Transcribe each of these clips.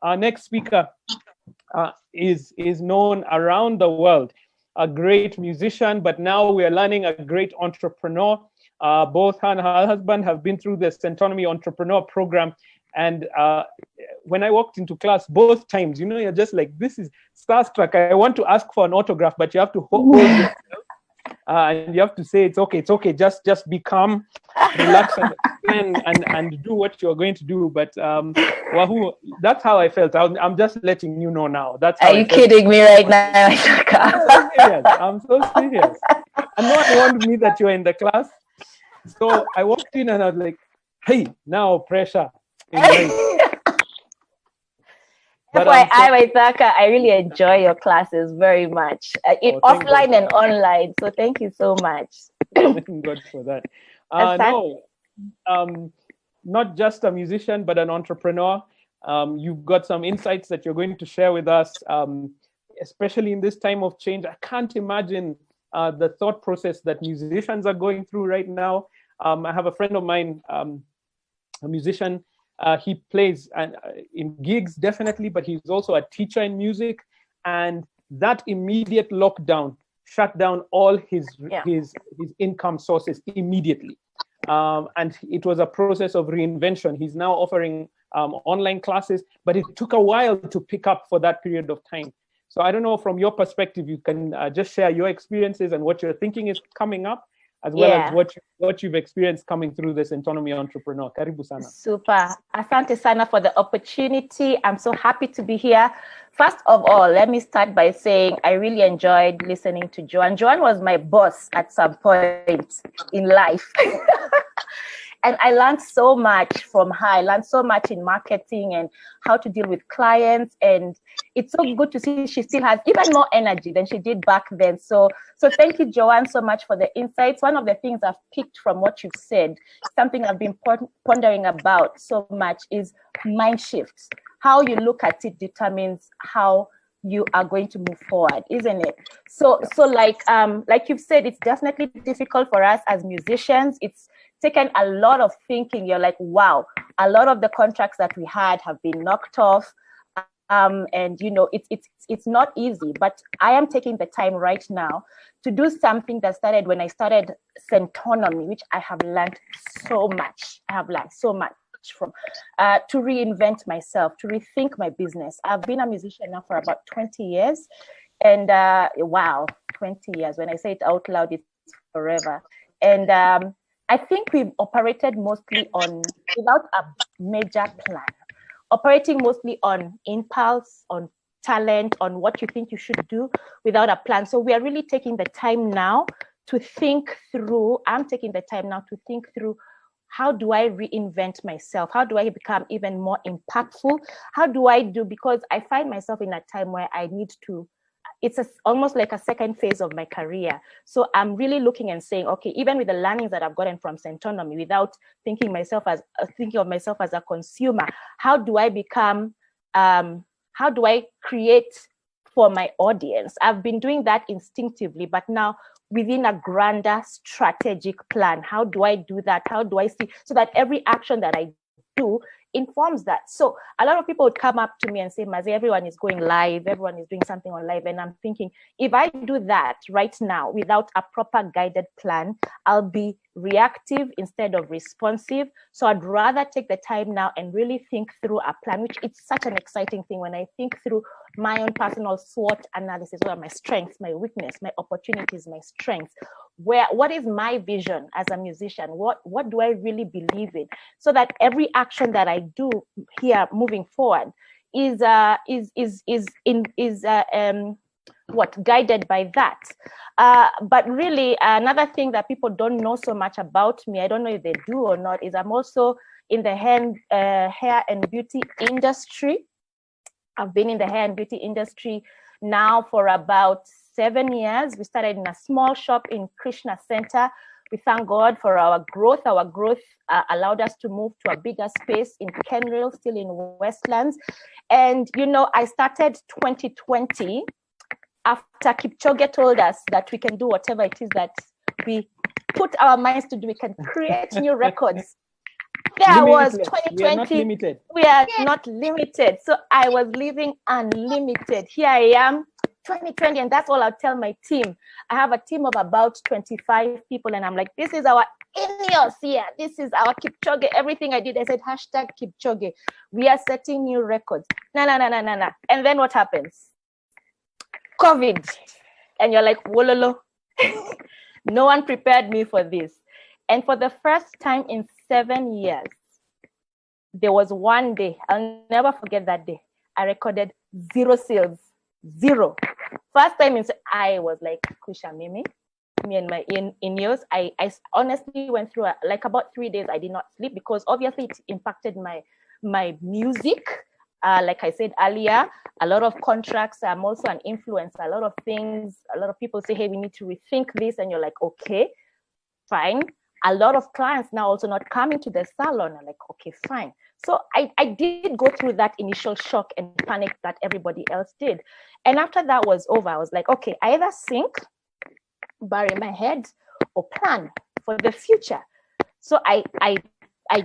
Our next speaker is known around the world, a great musician, but now we are learning a great entrepreneur. Both her and her husband have been through the Centonomy Entrepreneur Program. And when I walked into class, both times, you're just like, this is starstruck. I want to ask for an autograph, but you have to hold yourself. And you have to say, it's okay. Just be calm, relax, and do what you're going to do. But Wahu, that's how I felt. I'm just letting you know now. That's how Are you kidding me right now? I'm so serious. And no one warned me that you were in the class. So I walked in and I was like, hey, now pressure. That's why I really enjoy your classes very much, offline and online. So thank you so much. Thank God for that. Not just a musician, but an entrepreneur. You've got some insights that you're going to share with us, especially in this time of change. I can't imagine the thought process that musicians are going through right now. I have a friend of mine, a musician. He plays in gigs, definitely, but he's also a teacher in music. And that immediate lockdown shut down all his income sources immediately. And it was a process of reinvention. He's now offering online classes, but it took a while to pick up for that period of time. So I don't know, from your perspective, you can just share your experiences and what you're thinking is coming up, as well as what you've experienced coming through this Centonomy Entrepreneur. Karibu sana. Super. Asante sana for the opportunity. I'm so happy to be here. First of all, let me start by saying I really enjoyed listening to Joanne. Joanne was my boss at some point in life. And I learned so much from her. I learned so much in marketing and how to deal with clients. And it's so good to see she still has even more energy than she did back then. So thank you, Joanne, so much for the insights. One of the things I've picked from what you've said, something I've been pondering about so much, is mind shifts. How you look at it determines how you are going to move forward, isn't it? So like you've said, it's definitely difficult for us as musicians. It's taken a lot of thinking. You're like, wow, a lot of the contracts that we had have been knocked off. And it's not easy, but I am taking the time right now to do something that started when I started Centonomy, which I have learned so much. From to reinvent myself, to rethink my business. I've been a musician now for about 20 years. And wow, 20 years. When I say it out loud, it's forever. And I think we've operated mostly without a major plan, operating mostly on impulse, on talent, on what you think you should do without a plan. So we are really taking the time now to think through. I'm taking the time now to think through, how do I reinvent myself? How do I become even more impactful? How do I do? Because I find myself in a time where I need to, it's almost like a second phase of my career. So I'm really looking and saying, okay, even with the learnings that I've gotten from Centonomy, without thinking of myself as a consumer, how do I create for my audience? I've been doing that instinctively, but now within a grander strategic plan. How do I do that? How do I see so that every action that I do informs that? So a lot of people would come up to me and say, Mazi, everyone is going live, everyone is doing something on live. And I'm thinking, if I do that right now without a proper guided plan, I'll be reactive instead of responsive. So I'd rather take the time now and really think through a plan, which it's such an exciting thing when I think through my own personal SWOT analysis. What are my strengths, my weakness, my opportunities, my strengths? What is my vision as a musician? What do I really believe in? So that every action that I do here moving forward is guided by that. But really, another thing that people don't know so much about me, I don't know if they do or not, is I'm also in the hair and beauty industry. I've been in the hair and beauty industry now for about 7 years. We started in a small shop in Krishna Center. We thank God for our growth. Our growth allowed us to move to a bigger space in Kenrill, still in Westlands. And, I started 2020 after Kipchoge told us that we can do whatever it is that we put our minds to do. We can create new records. There was Limitless. 2020. We are not limited. We are not limited. So I was living unlimited. Here I am, 2020, and that's all I'll tell my team. I have a team of about 25 people, and I'm like, this is our Ineos here. This is our Kipchoge. Everything I did, I said, hashtag Kipchoge. We are setting new records. No. And then what happens? COVID. And you're like, wololo. No one prepared me for this. And for the first time in 7 years, there was one day, I'll never forget that day. I recorded 0 sales, 0. First time I was like, Kusha Mimi, me and my in-years. I honestly went through like about 3 days. I did not sleep because obviously it impacted my music. Like I said earlier, a lot of contracts. I'm also an influencer. A lot of things, a lot of people say, hey, we need to rethink this. And you're like, okay, fine. A lot of clients now also not coming to the salon. I'm like, okay, fine. So I did go through that initial shock and panic that everybody else did. And after that was over, I was like, okay, I either think, bury my head, or plan for the future. So I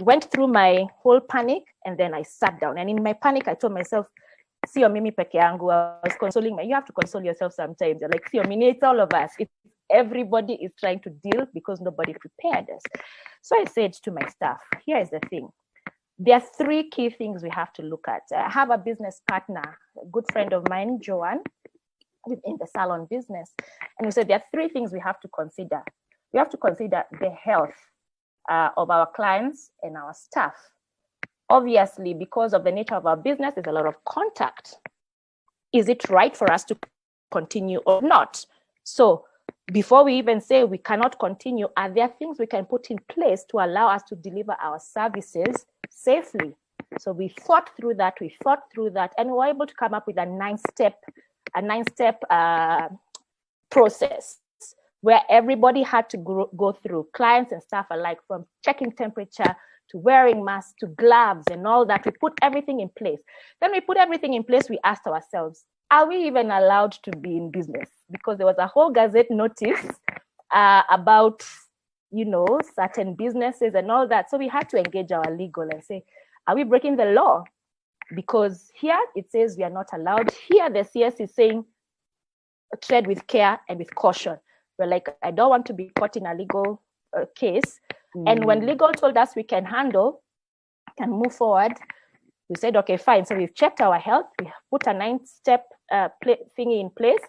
went through my whole panic and then I sat down. And in my panic, I told myself, Sio mimi peke yangu. I was consoling you have to console yourself sometimes. You're like, Sio mimi, it's all of us. Everybody is trying to deal because nobody prepared us. So I said to my staff, here is the thing. There are 3 key things we have to look at. I have a business partner, a good friend of mine, Joanne, in the salon business. And we said there are 3 things we have to consider. We have to consider the health of our clients and our staff. Obviously, because of the nature of our business, there's a lot of contact. Is it right for us to continue or not? So before we even say we cannot continue, are there things we can put in place to allow us to deliver our services safely? So we thought through that, and we were able to come up with a 9-step process where everybody had to go through, clients and staff alike, from checking temperature to wearing masks to gloves and all that. We put everything in place. Then we put everything in place, we asked ourselves, are we even allowed to be in business? Because there was a whole Gazette notice about, certain businesses and all that. So we had to engage our legal and say, are we breaking the law? Because here it says we are not allowed. Here the CS is saying, tread with care and with caution. We're like, I don't want to be caught in a legal case. And when legal told us we can handle, can move forward, we said, okay, fine. So we've checked our health. We put a 9-step thingy in place.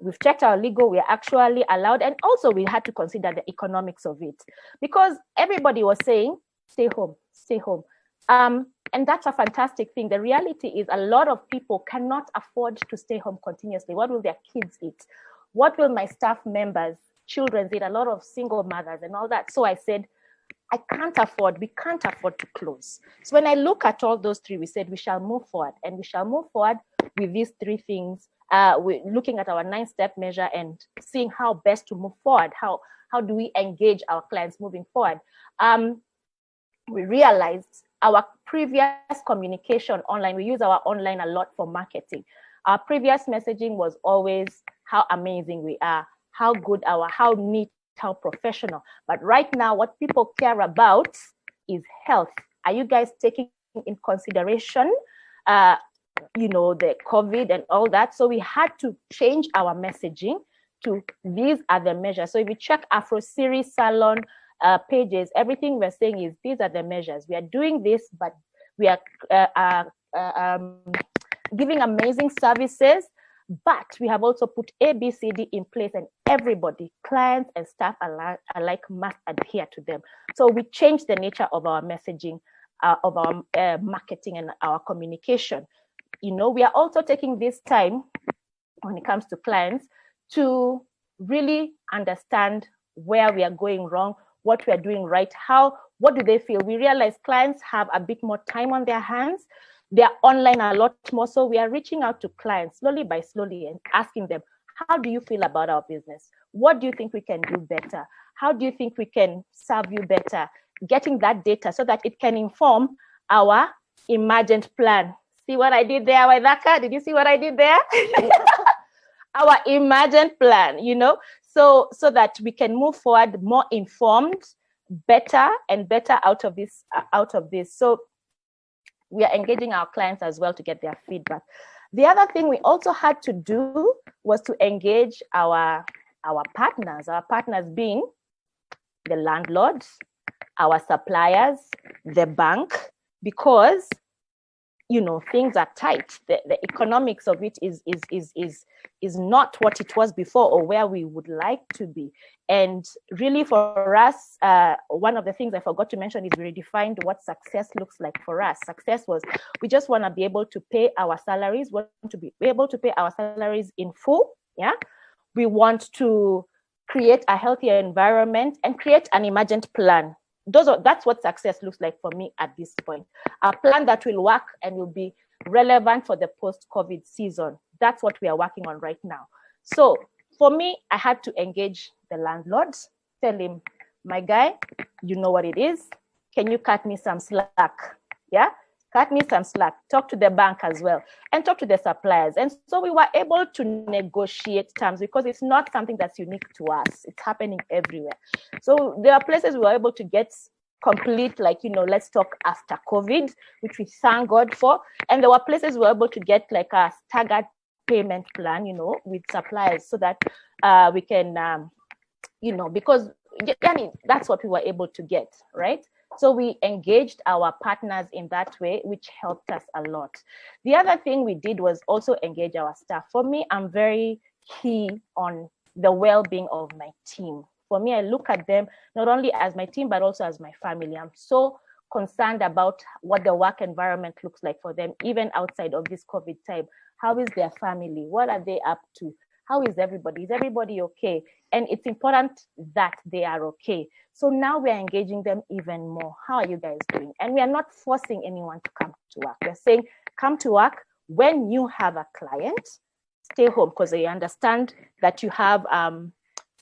We've checked our legal. We're actually allowed. And also we had to consider the economics of it, because everybody was saying, stay home, stay home. And that's a fantastic thing. The reality is a lot of people cannot afford to stay home continuously. What will their kids eat? What will my staff members, children eat? A lot of single mothers and all that. So I said, we can't afford to close. So when I look at all those 3, we said we shall move forward, and we shall move forward with these 3 things. We're looking at our 9-step measure and seeing how best to move forward. How do we engage our clients moving forward? We realized our previous communication online, we use our online a lot for marketing. Our previous messaging was always how amazing we are, how good how neat, how professional. But right now, what people care about is health. Are you guys taking in consideration, the COVID and all that? So we had to change our messaging to these are the measures. So if you check Afro Series Salon pages, everything we're saying is these are the measures. We are doing this, but we are giving amazing services. But we have also put ABCD in place, and everybody, clients and staff alike must adhere to them. So we changed the nature of our messaging, of our marketing and our communication. We are also taking this time when it comes to clients to really understand where we are going wrong, what we are doing right, what do they feel? We realize clients have a bit more time on their hands. They're online a lot more. So we are reaching out to clients slowly by slowly and asking them, how do you feel about our business? What do you think we can do better? How do you think we can serve you better? Getting that data so that it can inform our imagined plan. See what I did there, Waidaka? Did you see what I did there? Our imagined plan, so that we can move forward more informed, better and better out of this. So we are engaging our clients as well to get their feedback. The other thing we also had to do was to engage our partners being the landlords, our suppliers, the bank, because things are tight. The economics of it is not what it was before or where we would like to be. And really for us, one of the things I forgot to mention is we redefined what success looks like for us. Success was, we just want to be able to pay our salaries, want to be able to pay our salaries in full. Yeah. We want to create a healthier environment and create an emergent plan. That's what success looks like for me at this point. A plan that will work and will be relevant for the post-COVID season. That's what we are working on right now. So for me, I had to engage the landlord, tell him, my guy, you know what it is. Can you cut me some slack? Yeah, cut me some slack. Talk to the bank as well and talk to the suppliers. And so we were able to negotiate terms because it's not something that's unique to us. It's happening everywhere. So there are places we were able to get complete, let's talk after COVID, which we thank God for. And there were places we were able to get like a staggered payment plan, with suppliers so that we can, because that's what we were able to get, right? So we engaged our partners in that way, which helped us a lot. The other thing we did was also engage our staff. For me, I'm very key on the well-being of my team. For me, I look at them not only as my team, but also as my family. I'm so concerned about what the work environment looks like for them, even outside of this COVID time. How is their family? What are they up to? How is everybody? Is everybody okay? And it's important that they are okay. So now we're engaging them even more. How are you guys doing? And we are not forcing anyone to come to work. We're saying, come to work when you have a client, stay home, because they understand that you have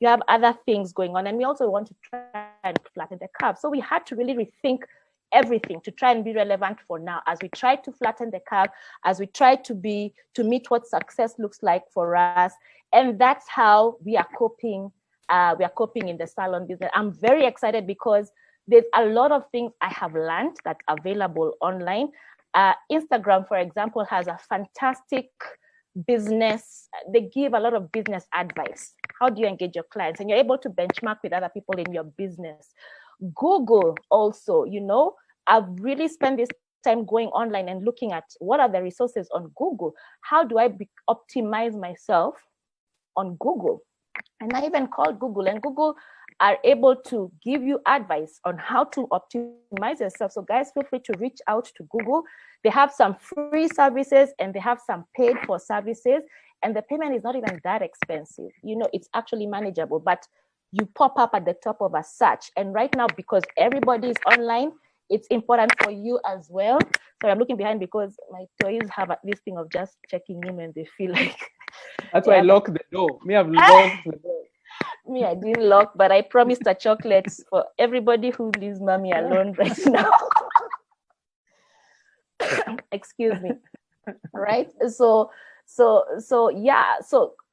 other things going on. And we also want to try and flatten the curve. So we had to really rethink everything to try and be relevant for now, as we try to flatten the curve, as we try to meet what success looks like for us. And that's how we are coping. We are coping in the salon business. I'm very excited because there's a lot of things I have learned that's available online. Instagram, for example, has a fantastic business. They give a lot of business advice. How do you engage your clients? And you're able to benchmark with other people in your business. Google also, I've really spent this time going online and looking at what are the resources on Google. How do I optimize myself on Google? And I even called Google, and Google are able to give you advice on how to optimize yourself. So guys, feel free to reach out to Google. They have some free services and they have some paid for services, and the payment is not even that expensive. It's actually manageable, but you pop up at the top of a search. And right now, because everybody is online, it's important for you as well. So I'm looking behind because my toys have this thing of just checking in when they feel like. That's why I lock the door. I've locked the door. Me, I didn't lock, but I promised a chocolate for everybody who leaves mommy alone right now. Excuse me. Right? So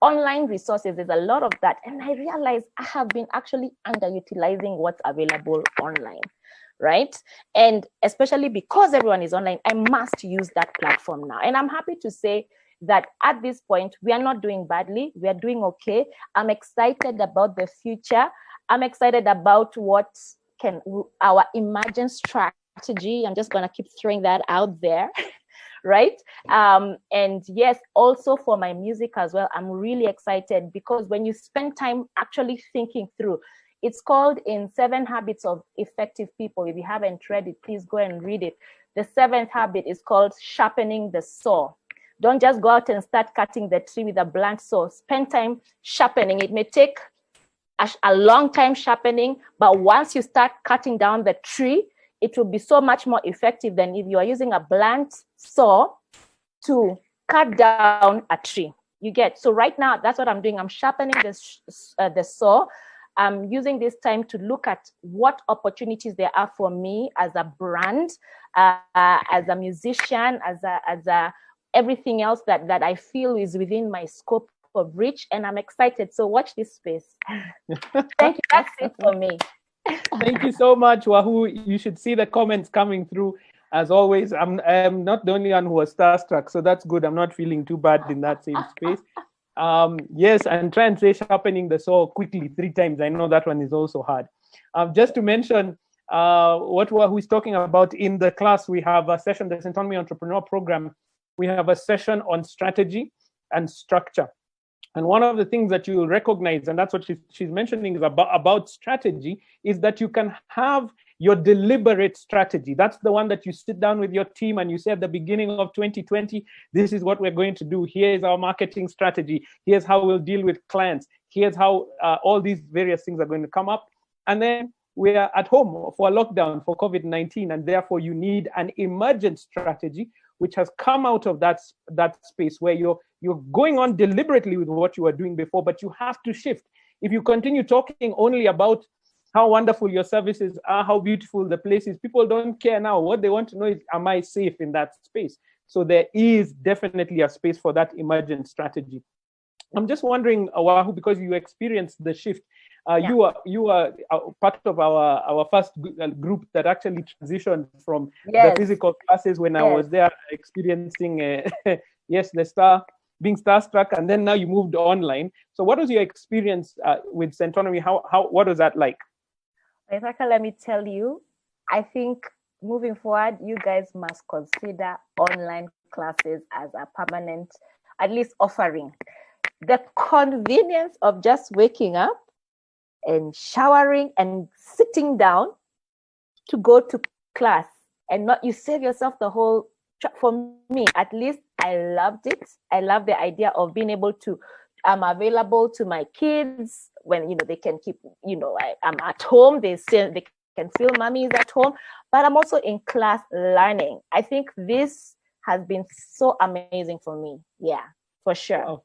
online resources, there's a lot of that. And I realized I have been actually underutilizing what's available online, right? And especially because everyone is online, I must use that platform now. And I'm happy to say that at this point, we are not doing badly. We are doing okay. I'm excited about the future. I'm excited about what our emergent strategy. I'm just going to keep throwing that out there. Right? And yes, also for my music as well, I'm really excited because when you spend time actually thinking through, it's called in 7 Habits of Effective People. If you haven't read it, please go and read it. The 7th habit is called Sharpening the Saw. Don't just go out and start cutting the tree with a blunt saw. Spend time sharpening. It may take a long time sharpening, but once you start cutting down the tree, it will be so much more effective than if you are using a blunt saw to cut down a tree. You get? So right now, that's what I'm doing. I'm sharpening the saw. I'm using this time to look at what opportunities there are for me as a brand, as a musician, as a everything else that I feel is within my scope of reach, and I'm excited. So watch this space. Thank you. That's it for me. Thank you so much, Wahu. You should see the comments coming through. As always, I'm not the only one who was starstruck, so that's good. I'm not feeling too bad in that same space. Yes, and try and say sharpening the saw quickly 3 times. I know that one is also hard. Just to mention what Wahu is talking about in the class, we have a session, the Centonomy Entrepreneur Program. We have a session on strategy and structure. And one of the things that you recognize, and that's what she's mentioning is about strategy, is that you can have your deliberate strategy. That's the one that you sit down with your team and you say at the beginning of 2020, this is what we're going to do. Here is our marketing strategy. Here's how we'll deal with clients. Here's how all these various things are going to come up. And then we are at home for a lockdown for COVID-19, and therefore you need an emergent strategy, which has come out of that space where you're going on deliberately with what you were doing before, but you have to shift. If you continue talking only about how wonderful your services are, how beautiful the place is, people don't care now. What they want to know is, am I safe in that space? So there is definitely a space for that emergent strategy. I'm just wondering, Wahu, because you experienced the shift, you are part of our first group that actually transitioned from the physical classes when I was there experiencing being starstruck, and then now you moved online. So what was your experience with Centonomy? What was that like? Let me tell you, I think moving forward, you guys must consider online classes as a permanent, at least offering. The convenience of just waking up and showering and sitting down to go to class, and not, you save yourself the whole, for me at least, I loved it. I love the idea of being able to, I'm available to my kids when, they can keep, I'm at home, they can feel mommy is at home, but I'm also in class learning. I think this has been so amazing for me. Yeah, for sure. Wow.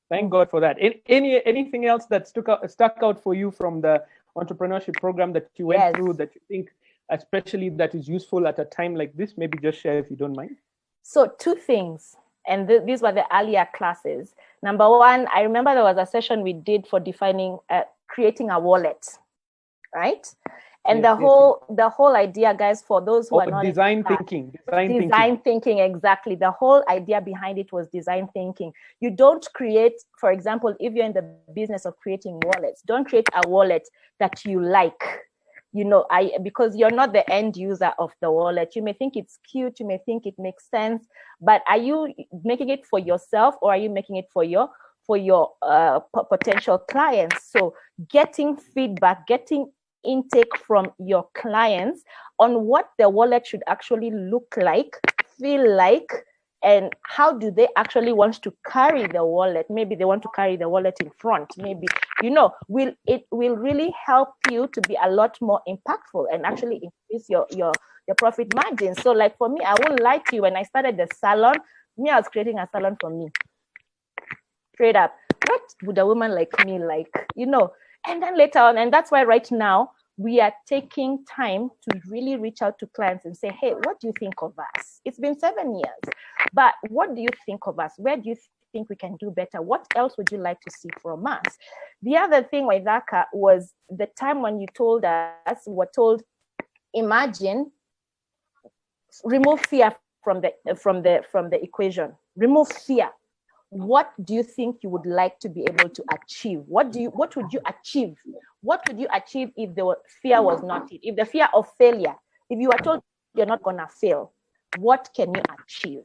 Thank God for that. Anything else that stuck out for you from the entrepreneurship program that you went through that you think, especially that is useful at a time like this? Maybe just share if you don't mind. So 2 things, and these were the earlier classes. Number 1, I remember there was a session we did for defining, creating a wallet, right? And the whole idea, guys, for those who are not design thinking, exactly. The whole idea behind it was design thinking. You don't create, for example, if you're in the business of creating wallets, don't create a wallet that you like. Because you're not the end user of the wallet. You may think it's cute, you may think it makes sense, but are you making it for yourself, or are you making it for your potential clients? So getting feedback, getting intake from your clients on what the wallet should actually look like, feel like, and how do they actually want to carry the wallet. Maybe they want to carry the wallet in front. Maybe, it will really help you to be a lot more impactful and actually increase your profit margin. So like for me, I won't lie to you, when I started the salon, I was creating a salon for me. Straight up. What would a woman like me like? And then later on, and that's why right now we are taking time to really reach out to clients and say, hey, what do you think of us? It's been 7 years, but what do you think of us? Where do you think we can do better? What else would you like to see from us? The other thing, Waithaka, was the time when you told us, we were told, imagine, remove fear from the equation. Remove fear. What do you think you would like to be able to achieve? What would you achieve? What would you achieve if the fear was not it? If the fear of failure, if you are told you're not gonna fail, what can you achieve?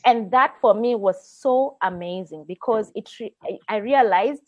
And that for me was so amazing, because I realized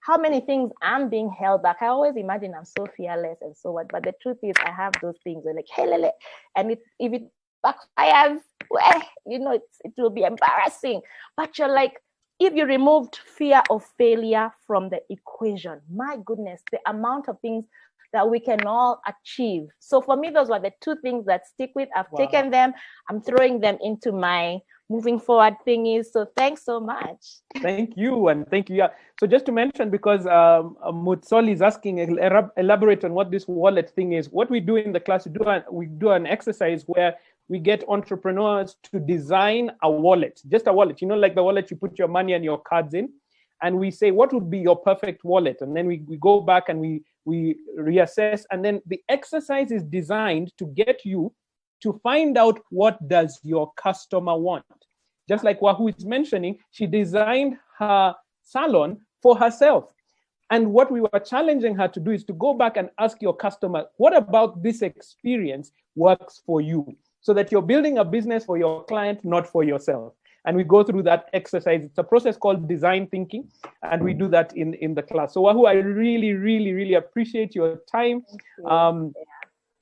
how many things I'm being held back. I always imagine I'm so fearless and so what, but the truth is I have those things. They're like, hey, Lele. And if it backfires, well, it will be embarrassing. But you're like, if you removed fear of failure from the equation, my goodness, the amount of things that we can all achieve. So for me, those were the 2 things that stick with. I've taken them, I'm throwing them into my moving forward thingies. So thanks so much. Thank you, and thank you. Yeah. So just to mention, because Mutsoli is asking, elaborate on what this wallet thing is. What we do in the class, we do an exercise where we get entrepreneurs to design a wallet, just a wallet, like the wallet you put your money and your cards in. and we say, what would be your perfect wallet? And then we go back and we reassess. And then the exercise is designed to get you to find out what does your customer want. Just like Wahu is mentioning, she designed her salon for herself. And what we were challenging her to do is to go back and ask your customer, what about this experience works for you? So that you're building a business for your client, not for yourself. And we go through that exercise. It's a process called design thinking, and we do that in the class. So Wahu, I really, really, really appreciate your time.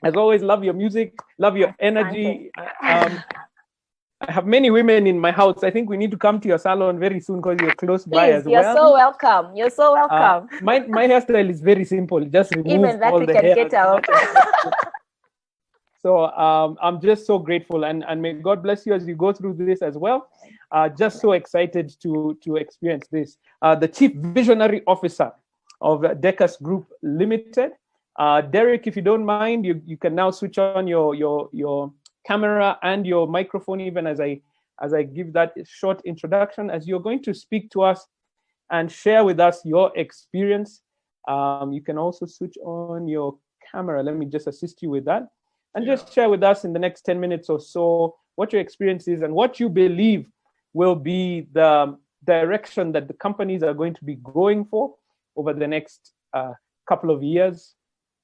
As always, love your music, love your energy. I have many women in my house. I think we need to come to your salon very soon because you're close by as well. You're so welcome. You're so welcome. My hairstyle is very simple. Just remove even that all we the can hair. Get out. So I'm just so grateful, and may God bless you as you go through this as well. Just so excited to experience this. The Chief Visionary Officer of Dekas Group Limited, Derrick, if you don't mind, you can now switch on your camera and your microphone, even as I give that short introduction, as you're going to speak to us and share with us your experience. You can also switch on your camera. Let me just assist you with that. And just share with us in the next 10 minutes or so what your experience is and what you believe will be the direction that the companies are going to be going for over the next couple of years,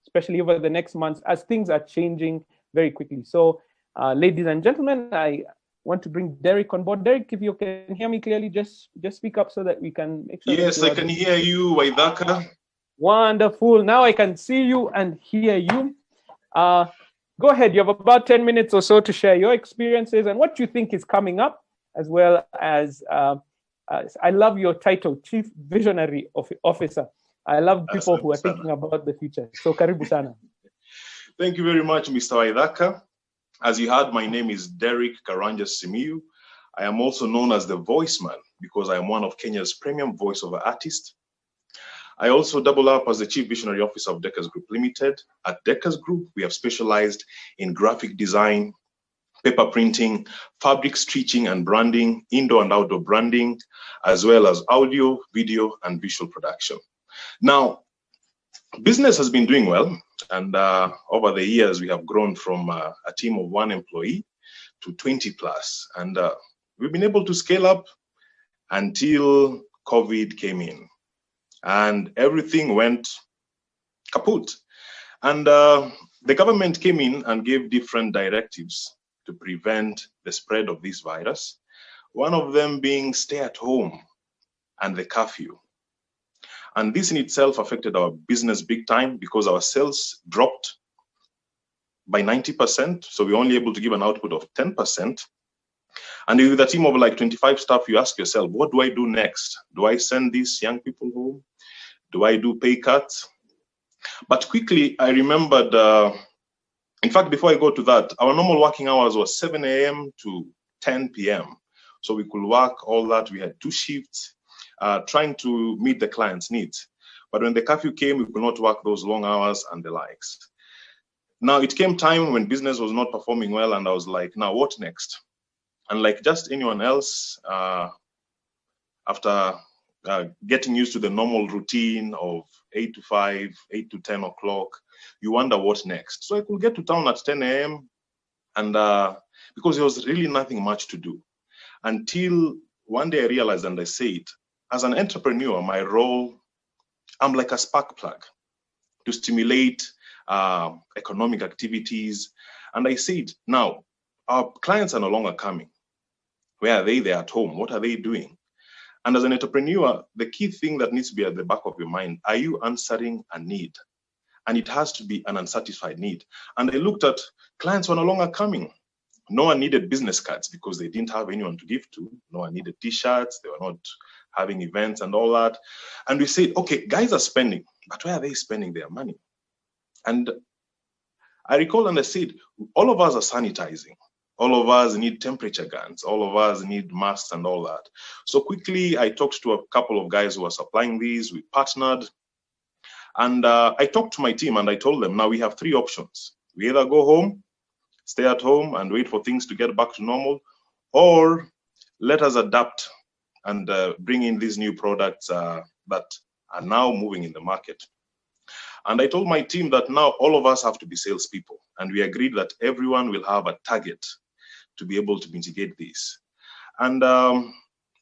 especially over the next months, as things are changing very quickly. So, ladies and gentlemen, I want to bring Derrick on board. Derrick, if you can hear me clearly, just speak up so that we can make sure. Yes, I can hear you, Waidaka. Wonderful. Now I can see you and hear you. Go ahead. You have about 10 minutes or so to share your experiences and what you think is coming up, as well as I love your title, Chief Visionary Officer. I love people who are thinking about the future. So, karibu sana. Thank you very much, Mr. Waidaka. As you heard, my name is Derrick Karanja Simiyu. I am also known as the Voice Man because I am one of Kenya's premium voiceover artists. I also double up as the Chief Visionary Officer of Dekas Group Limited. At Dekas Group, we have specialized in graphic design, paper printing, fabric stitching and branding, indoor and outdoor branding, as well as audio, video, and visual production. Now, business has been doing well, and over the years, we have grown from a team of 1 employee to 20 plus, and we've been able to scale up until COVID came in. And everything went kaput. And the government came in and gave different directives to prevent the spread of this virus. One of them being stay at home and the curfew. And this in itself affected our business big time because our sales dropped by 90%. So we're only able to give an output of 10%. And with a team of like 25 staff, you ask yourself, what do I do next? Do I send these young people home? Do I do pay cuts? But quickly, I remembered, in fact, before I go to that, our normal working hours was 7 a.m. to 10 p.m. So we could work all that. We had 2 shifts, trying to meet the client's needs. But when the curfew came, we could not work those long hours and the likes. Now, it came time when business was not performing well, and I was like, now what next? And like just anyone else, after getting used to the normal routine of 8 to 5, 8 to 10 o'clock, you wonder what next. So I could get to town at 10 a.m. and because there was really nothing much to do. Until one day I realized, and I said, as an entrepreneur, my role, I'm like a spark plug to stimulate economic activities. And I said, now, our clients are no longer coming. Where are they? They're at home. What are they doing? And as an entrepreneur, the key thing that needs to be at the back of your mind, are you answering a need? And it has to be an unsatisfied need. And I looked at clients who are no longer coming. No one needed business cards because they didn't have anyone to give to. No one needed t-shirts. They were not having events and all that. And we said, okay, guys are spending, but where are they spending their money? And I recall and I said, all of us are sanitizing. All of us need temperature guns. All of us need masks and all that. So quickly, I talked to a couple of guys who were supplying these. We partnered. And I talked to my team and I told them, now we have 3 options. We either go home, stay at home and wait for things to get back to normal, or let us adapt and bring in these new products that are now moving in the market. And I told my team that now all of us have to be salespeople, and we agreed that everyone will have a target to be able to mitigate this. And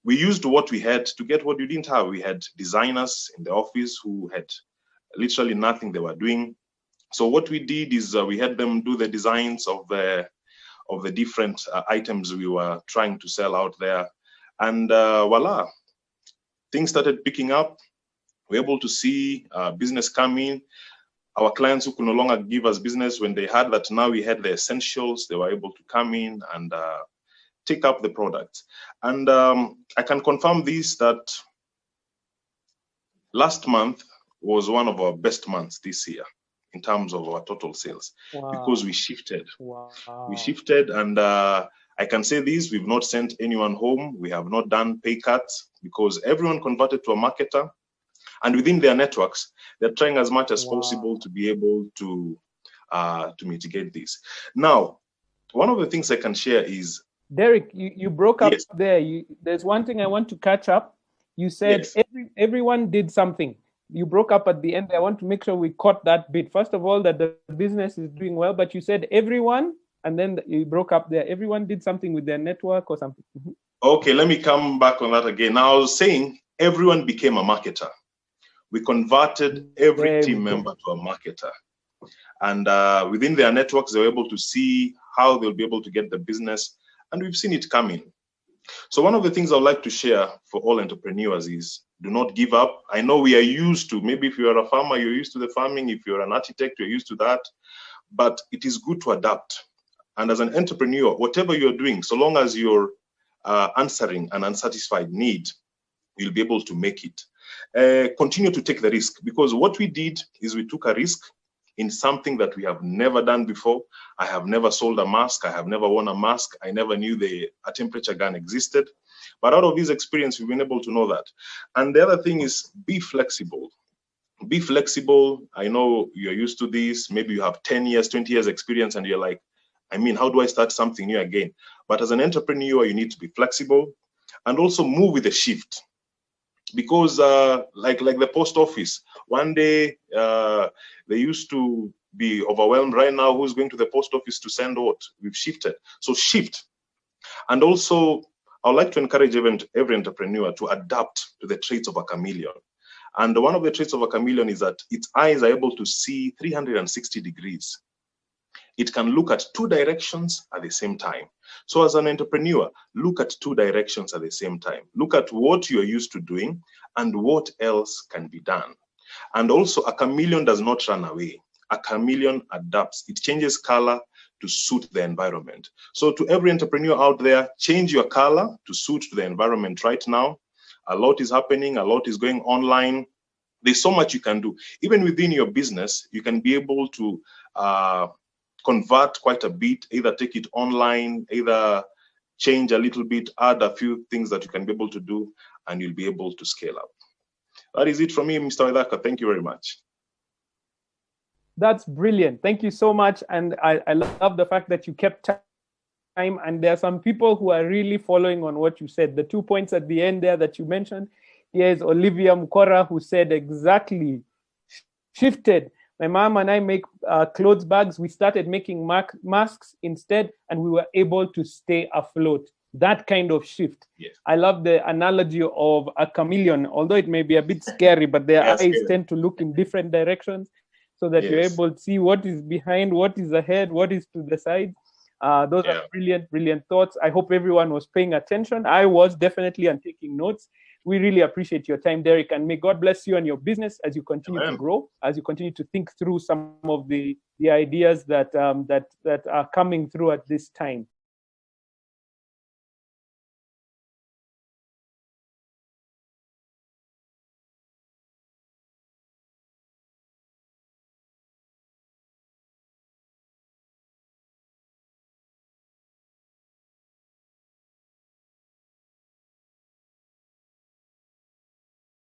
we used what we had to get what we didn't have. We had designers in the office who had literally nothing they were doing. So what we did is we had them do the designs of the different items we were trying to sell out there. And voila, things started picking up. We were able to see business come in. Our clients who could no longer give us business, when they heard that now we had the essentials, they were able to come in and take up the product. And I can confirm this, that last month was one of our best months this year in terms of our total sales. Wow. Because we shifted. Wow. We shifted, and I can say this, we've not sent anyone home. We have not done pay cuts, because everyone converted to a marketer. And within their networks, they're trying as much as possible to be able to mitigate this. Now, one of the things I can share is, Derrick, you broke up there. There's one thing I want to catch up. You said everyone did something. You broke up at the end. I want to make sure we caught that bit. First of all, that the business is doing well, but you said everyone, and then you broke up there. Everyone did something with their network or something. Okay, let me come back on that again. Now, I was saying everyone became a marketer. We converted every team member to a marketer. And within their networks, they were able to see how they'll be able to get the business. And we've seen it coming. So one of the things I'd like to share for all entrepreneurs is, do not give up. I know we are used to, maybe if you're a farmer, you're used to the farming. If you're an architect, you're used to that. But it is good to adapt. And as an entrepreneur, whatever you're doing, so long as you're answering an unsatisfied need, you'll be able to make it. Continue to take the risk, because what we did is we took a risk in something that we have never done before. I have never sold a mask. I have never worn a mask. I never knew a temperature gun existed. But out of this experience, we've been able to know that. And the other thing is, be flexible. Be flexible. I know you're used to this. Maybe you have 10 years, 20 years experience, and you're like, I mean, how do I start something new again? But as an entrepreneur, you need to be flexible and also move with the shift. Because like the post office, one day they used to be overwhelmed. Right now, who's going to the post office to send what? We've shifted. So shift. And also, I would like to encourage every entrepreneur to adapt to the traits of a chameleon. And one of the traits of a chameleon is that its eyes are able to see 360 degrees. It can look at two directions at the same time. So as an entrepreneur, look at two directions at the same time. Look at what you're used to doing and what else can be done. And also, a chameleon does not run away. A chameleon adapts. It changes color to suit the environment. So to every entrepreneur out there, change your color to suit the environment right now. A lot is happening. A lot is going online. There's so much you can do. Even within your business, you can be able to convert quite a bit, either take it online, either change a little bit, add a few things that you can be able to do, and you'll be able to scale up. That is it from me, Mr. Waidaka. Thank you very much. That's brilliant. Thank you so much. And I love the fact that you kept time. And there are some people who are really following on what you said. The 2 points at the end there that you mentioned. Here is Olivia Mukora, who said exactly, shifted. My mom and I make clothes bags. We started making masks instead, and we were able to stay afloat. That kind of shift. Yes. I love the analogy of a chameleon, although it may be a bit scary, but their eyes tend to look in different directions so that you're able to see what is behind, what is ahead, what is to the side. Those are brilliant, brilliant thoughts. I hope everyone was paying attention. I was definitely, and taking notes. We really appreciate your time, Derrick, and may God bless you and your business as you continue to grow, as you continue to think through some of the ideas that are coming through at this time.